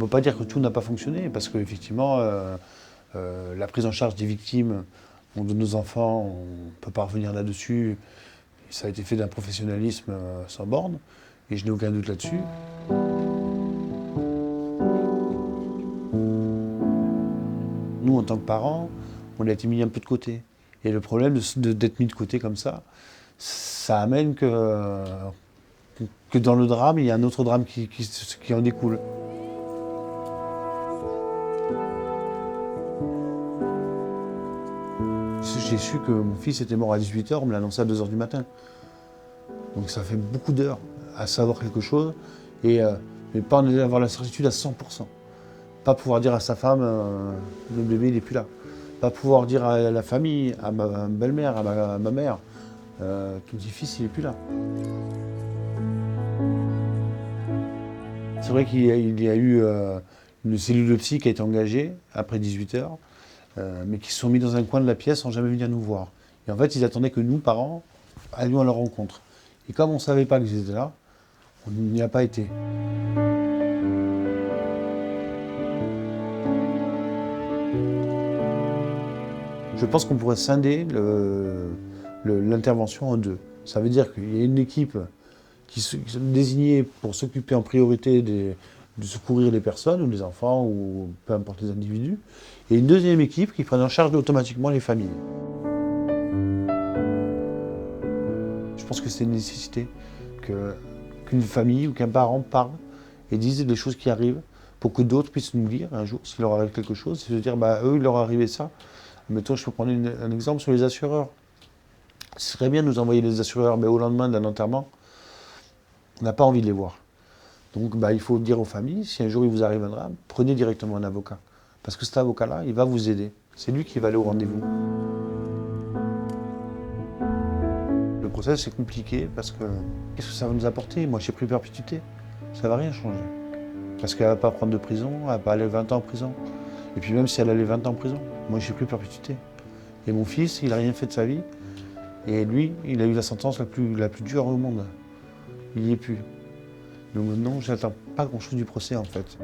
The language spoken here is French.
peut pas dire que tout n'a pas fonctionné, parce qu'effectivement, la prise en charge des victimes de nos enfants, on ne peut pas revenir là-dessus. Ça a été fait d'un professionnalisme sans borne, et je n'ai aucun doute là-dessus. Nous, en tant que parents, on a été mis un peu de côté. Et le problème d'être mis de côté comme ça amène que dans le drame, il y a un autre drame qui en découle. J'ai su que mon fils était mort à 18 h, on me l'a annoncé à 2 h du matin. Donc ça fait beaucoup d'heures à savoir quelque chose, mais pas en avoir la certitude à 100%. Pas pouvoir dire à sa femme, le bébé il n'est plus là. Pas pouvoir dire à la famille, à ma belle-mère, à ma mère, ton petit-fils il n'est plus là. C'est vrai qu'il y a eu une cellule de psy qui a été engagée après 18 h, mais qui se sont mis dans un coin de la pièce sans jamais venir nous voir. Et en fait, ils attendaient que nous, parents, allions à leur rencontre. Et comme on ne savait pas qu'ils étaient là, on n'y a pas été. Je pense qu'on pourrait scinder l'intervention en deux. Ça veut dire qu'il y a une équipe qui sont désignée pour s'occuper en priorité de secourir les personnes, ou les enfants, ou peu importe les individus, et une deuxième équipe qui prenne en charge automatiquement les familles. Je pense que c'est une nécessité qu'une famille ou qu'un parent parle et dise les choses qui arrivent pour que d'autres puissent nous dire un jour s'il leur arrive quelque chose, et se dire eux il leur est arrivé ça. Mettons, je peux prendre un exemple sur les assureurs. Ce serait bien de nous envoyer les assureurs, mais au lendemain d'un enterrement, on n'a pas envie de les voir. Donc il faut dire aux familles, si un jour il vous arrive un drame, prenez directement un avocat. Parce que cet avocat-là, il va vous aider. C'est lui qui va aller au rendez-vous. Le procès, c'est compliqué parce que qu'est-ce que ça va nous apporter? Moi, j'ai pris perpétuité. Ça ne va rien changer. Parce qu'elle ne va pas prendre de prison, elle ne va pas aller 20 ans en prison. Et puis même si elle allait 20 ans en prison, moi, j'ai pris perpétuité. Et mon fils, il n'a rien fait de sa vie. Et lui, il a eu la sentence la plus dure au monde. Il n'y est plus. Donc non, j'attends pas grand-chose du procès, en fait.